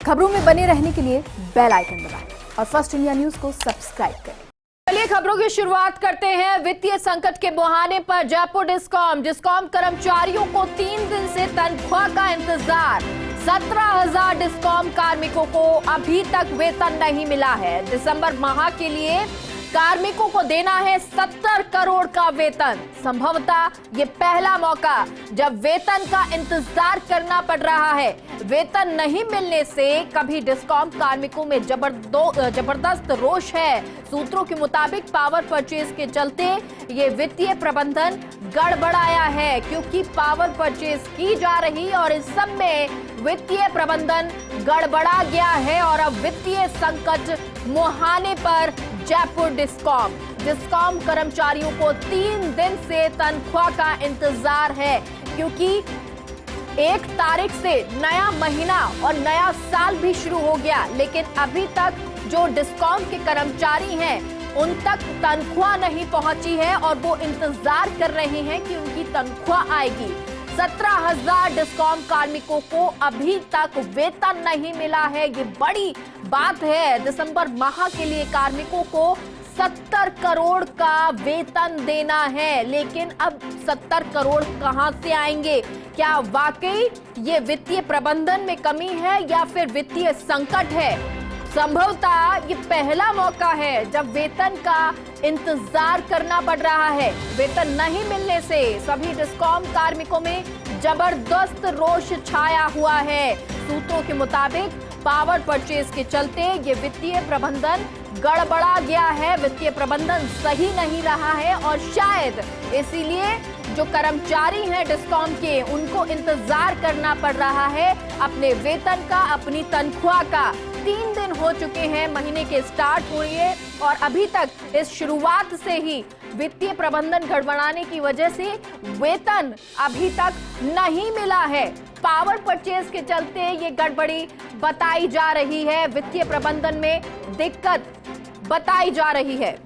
खबरों में बने रहने के लिए बेल आइकन दबाएं और फर्स्ट इंडिया न्यूज को सब्सक्राइब करें। चलिए खबरों की शुरुआत करते हैं। वित्तीय संकट के बहाने पर जयपुर डिस्कॉम कर्मचारियों को 3 दिन से तनख्वाह का इंतजार। 17,000 डिस्कॉम कार्मिकों को अभी तक वेतन नहीं मिला है। दिसंबर माह के लिए कार्मिकों को देना है 70 करोड़ का वेतन। संभवतः ये पहला मौका जब वेतन का इंतजार करना पड़ रहा है। वेतन नहीं मिलने से कभी डिस्कॉम कार्मिकों में जबरदस्त रोष है। सूत्रों के मुताबिक पावर परचेज के चलते ये वित्तीय प्रबंधन गड़बड़ाया है, क्योंकि पावर परचेज की जा रही और इस सब में वित्तीय प्रबंधन गड़बड़ा गया है और अब वित्तीय संकट मुहाने पर जयपुर डिस्कॉम कर्मचारियों को 3 दिन से तनख्वाह का इंतजार है, क्योंकि 1 तारीख से नया महीना और नया साल भी शुरू हो गया, लेकिन अभी तक जो डिस्कॉम के कर्मचारी हैं उन तक तनख्वाह नहीं पहुंची है और वो इंतजार कर रहे हैं कि उनकी तनख्वाह आएगी। 17,000 डिस्कॉम कार्मिकों को अभी तक वेतन नहीं मिला है। ये बड़ी बात है। दिसंबर माह के लिए कार्मिकों को 70 करोड़ का वेतन देना है, लेकिन अब 70 करोड़ कहां से आएंगे? क्या वाकई ये वित्तीय प्रबंधन में कमी है या फिर वित्तीय संकट है? संभवतः ये पहला मौका है जब वेतन का इंतजार करना पड़ रहा है। वेतन नहीं मिलने से सभी डिस्कॉम कार्मिकों में जबरदस्त रोष छाया हुआ है। सूत्रों के मुताबिक पावर परचेज के चलते ये वित्तीय प्रबंधन गड़बड़ा गया है। वित्तीय प्रबंधन सही नहीं रहा है और शायद इसीलिए जो कर्मचारी हैं डिस्कॉम के, उनको इंतजार करना पड़ रहा है अपने वेतन का, अपनी तनख्वाह का। 3 दिन हो चुके हैं महीने के स्टार्ट हुए और अभी तक इस शुरुआत से ही वित्तीय प्रबंधन गड़बड़ाने की वजह से वेतन अभी तक नहीं मिला है। पावर परचेज के चलते ये गड़बड़ी बताई जा रही है, वित्तीय प्रबंधन में दिक्कत बताई जा रही है।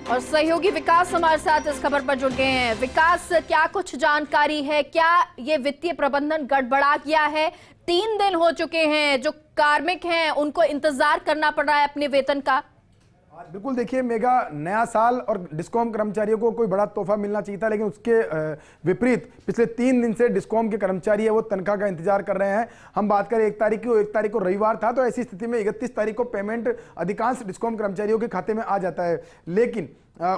और सहयोगी विकास हमारे साथ इस खबर पर जुड़ गए हैं। विकास, क्या कुछ जानकारी है? क्या ये वित्तीय प्रबंधन गड़बड़ा गया है? 3 दिन हो चुके हैं, जो कार्मिक हैं उनको इंतजार करना पड़ रहा है अपने वेतन का। बिल्कुल, देखिए मेगा, नया साल और डिस्कॉम कर्मचारियों को कोई बड़ा तोहफा मिलना चाहिए था, लेकिन उसके विपरीत पिछले 3 दिन से डिस्कॉम के कर्मचारी है वो तनख्वाह का इंतजार कर रहे हैं। हम बात करें 1 तारीख को रविवार था, तो ऐसी स्थिति में 31 तारीख को पेमेंट अधिकांश डिस्कॉम कर्मचारियों के खाते में आ जाता है। लेकिन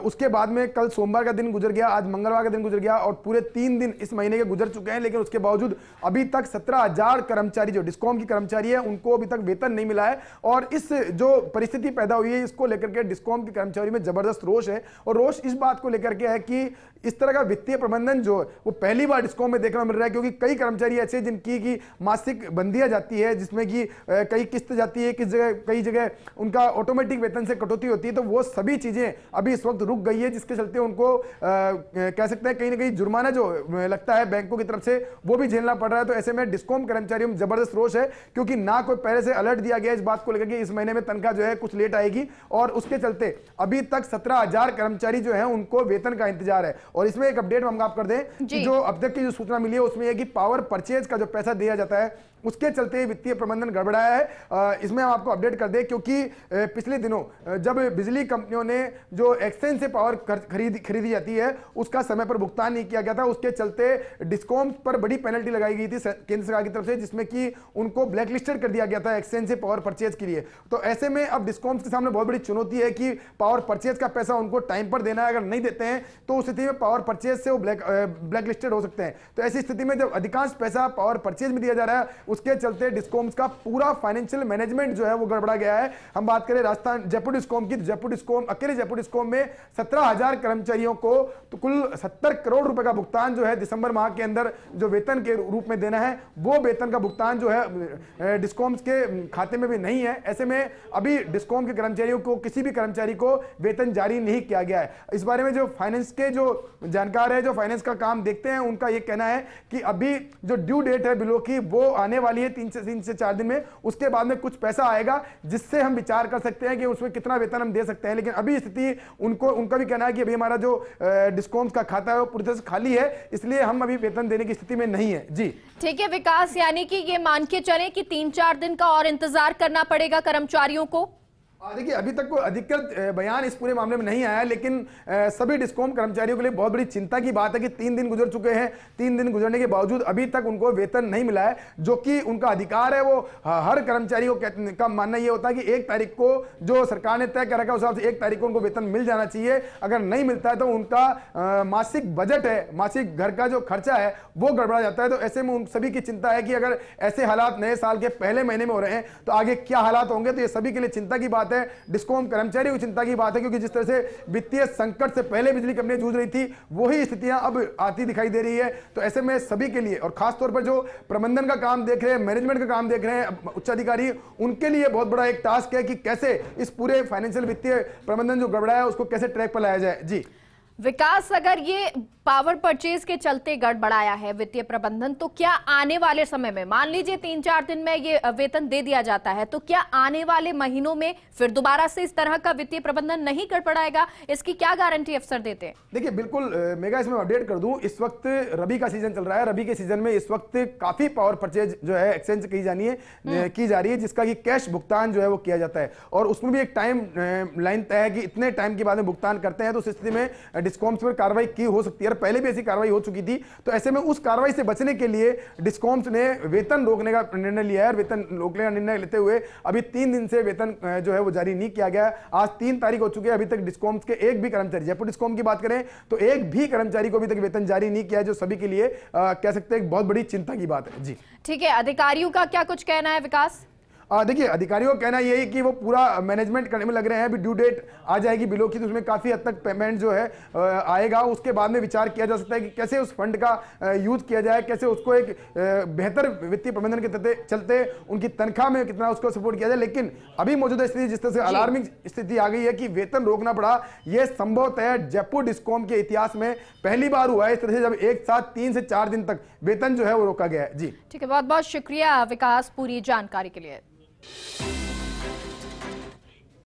उसके बाद में कल सोमवार का दिन गुजर गया, आज मंगलवार का दिन गुजर गया और पूरे 3 दिन इस महीने के गुजर चुके हैं, लेकिन उसके बावजूद अभी तक 17,000 कर्मचारी जो डिस्कॉम की कर्मचारी है उनको अभी तक वेतन नहीं मिला है। और इस जो परिस्थिति पैदा हुई है इसको लेकर के डिस्कॉम की कर्मचारी में जबरदस्त रोष है और रोष इस बात को लेकर के है कि इस तरह का वित्तीय प्रबंधन जो वो पहली बार डिस्कॉम में देखने को मिल रहा है, क्योंकि कई कर्मचारी ऐसे जिनकी की मासिक बंदियां जाती है, जिसमें कि कई किस्त जाती है, कई जगह उनका ऑटोमेटिक वेतन से कटौती होती है, तो वो सभी चीजें अभी इस वक्त रुक गई है, जिसके चलते उनको कह सकते हैं कहीं ना कहीं जुर्माना जो लगता है बैंकों की तरफ से वो भी झेलना पड़ रहा है। तो ऐसे में डिस्कॉम कर्मचारियों में जबरदस्त रोष है, क्योंकि ना कोई पहले से अलर्ट दिया गया इस बात को लेकर के इस महीने में तनख्वाह जो है कुछ लेट आएगी और उसके चलते अभी तक 17,000 कर्मचारी जो है उनको वेतन का इंतजार है। और इसमें एक अपडेट हम आपको कर दें कि जो अब तक की जो सूचना मिली है उसमें यह कि पावर परचेज का जो पैसा दिया जाता है उसके चलते वित्तीय प्रबंधन गड़बड़ाया है। इसमें हम आपको अपडेट कर दें, क्योंकि पिछले दिनों जब बिजली कंपनियों ने जो एक्सचेंज से पावर खरीदी जाती है उसका समय पर भुगतान नहीं किया गया था, उसके चलते डिस्कॉम पर बड़ी पेनल्टी लगाई गई थी केंद्र सरकार की तरफ से, जिसमें कि उनको ब्लैक लिस्टेड कर दिया गया था एक्सचेंज से पावर परचेज के लिए। तो ऐसे में अब डिस्कॉम्स के सामने बहुत बड़ी चुनौती है कि पावर परचेज का पैसा उनको टाइम पर देना है, अगर नहीं देते हैं तो उस स्थिति में पावर परचेज से वो ब्लैक लिस्टेड हो सकते हैं। तो ऐसी स्थिति में जब अधिकांश पैसा पावर परचेज में दिया जा रहा है उसके चलते डिस्कॉम्स का पूरा फाइनेंशियल मैनेजमेंट जो है वो गड़बड़ा गया है। हम बात करें राजस्थान जयपुर डिस्कॉम की, अकेले जयपुर डिस्कॉम में 17,000 कर्मचारियों को तो कुल 70 करोड़ रुपए का भुगतान जो है दिसंबर माह के अंदर जो वेतन के रूप में देना है, वो वेतन का भुगतान जो है डिस्कॉम्स के खाते में भी नहीं है। ऐसे में अभी डिस्कॉम के कर्मचारियों को, किसी भी कर्मचारी को वेतन जारी नहीं किया गया है। इस बारे में जो फाइनेंस के जो जानकार है, जो फाइनेंस का काम देखते हैं, उनका यह कहना है कि अभी जो ड्यू डेट है बिलों की वो आने आने वाली है 3 से 4 दिन में, उसके बाद में कुछ पैसा आएगा जिससे हम विचार कर सकते हैं कि उसमें कितना वेतन हम दे सकते हैं। लेकिन अभी स्थिति उनका भी कहना है कि अभी हमारा जो डिस्कॉम्स का खाता है वो पूरी तरह से खाली है, इसलिए हम अभी वेतन देने की स्थिति में नहीं है। जी ठीक है विकास, यानी कि ये मान के चले कि 3-4 दिन का और इंतजार करना पड़ेगा कर्मचारियों को। देखिए अभी तक कोई अधिकृत बयान इस पूरे मामले में नहीं आया, लेकिन सभी डिस्कॉम कर्मचारियों के लिए बहुत बड़ी चिंता की बात है कि 3 दिन गुजर चुके हैं, 3 दिन गुजरने के बावजूद अभी तक उनको वेतन नहीं मिला है, जो कि उनका अधिकार है। वो हर कर्मचारी का मानना यह होता है कि 1 तारीख को जो सरकार ने तय कर रखा है उस हिसाब से 1 तारीख को उनको वेतन मिल जाना चाहिए। अगर नहीं मिलता है तो उनका मासिक बजट है, मासिक घर का जो खर्चा है वो गड़बड़ा जाता है। तो ऐसे में उन सभी की चिंता है कि अगर ऐसे हालात नए साल के पहले महीने में हो रहे हैं तो आगे क्या हालात होंगे। तो ये सभी के लिए चिंता की बात है, डिस्कॉम कर्मचारियों की चिंता की बात है, क्योंकि जिस तरह से वित्तीय संकट से पहले बिजली कंपनी जूझ रही थी वही स्थितियां अब आती दिखाई दे रही है। तो ऐसे में सभी के लिए, और खासतौर पर जो प्रबंधन का काम देख रहे हैं, मैनेजमेंट का काम देख रहे हैं उच्च अधिकारी, उनके लिए बहुत बड़ा एक टास्क है कि कैसे इस पूरे फाइनेंशियल वित्तीय प्रबंधन जो गड़बड़ा है उसको कैसे ट्रैक पर लाया जाए। जी विकास, अगर ये पावर परचेज के चलते गड़बड़ाया है वित्तीय प्रबंधन, तो क्या आने वाले समय में, मान लीजिए 3-4 दिन में ये वेतन दे दिया जाता है, तो क्या आने वाले महीनों में फिर दोबारा से इस तरह का वित्तीय प्रबंधन नहीं गड़बड़ाएगा? इसकी क्या गारंटी अफसर देते हैं? देखिए बिल्कुल मेगा, इसमें अपडेट कर दूं, इस वक्त रबी का सीजन चल रहा है। रबी के सीजन में इस वक्त काफी पावर परचेज जो है एक्सचेंज की जा रही है, जिसका कि कैश भुगतान जो है वो किया जाता है, और उसमें भी एक टाइम लाइन तय है कि इतने टाइम के बाद में भुगतान करते हैं तो उस स्थिति में डिस्कॉम्स पर कार्रवाई की हो सकती है। पहले भी ऐसी कार्रवाई हो चुकी थी, तो ऐसे में उस कार्रवाई से बचने के लिए डिस्कॉम्स ने वेतन रोकने का निर्णय लिया है। और वेतन रोकने का निर्णय लेते हुए अभी 3 दिन से वेतन जो है वो जारी नहीं किया गया। आज 3 तारीख हो चुकी है, अभी तक डिस्कॉम्स के एक भी कर्मचारी, जयपुर डिस्कॉम की बात करें तो एक भी कर्मचारी को अभी तक वेतन जारी नहीं किया है, जो सभी के लिए कह सकते हैं एक बहुत बड़ी चिंता की बात है। जी ठीक है, अधिकारियों का क्या कुछ कहना है विकास? देखिए अधिकारियों का कहना यही कि वो पूरा मैनेजमेंट करने में लग रहे हैं। अभी ड्यू डेट आ जाएगी बिलों की, तो उसमें काफी हद तक पेमेंट जो है आएगा। उसके बाद में विचार किया जा सकता है कि कैसे उस फंड का यूज किया जाए, कैसे उसको एक बेहतर वित्तीय प्रबंधन के चलते उनकी तनख्वाह में कितना उसको सपोर्ट किया जाए। लेकिन अभी मौजूदा स्थिति जिस तरह से अलार्मिंग स्थिति आ गई है कि वेतन रोकना पड़ा, यह संभवतः जयपुर डिस्कॉम के इतिहास में पहली बार हुआ है इस तरह से, जब एक साथ 3 से 4 दिन तक वेतन जो है वो रोका गया है। जी ठीक है, बहुत बहुत शुक्रिया विकास पूरी जानकारी के लिए।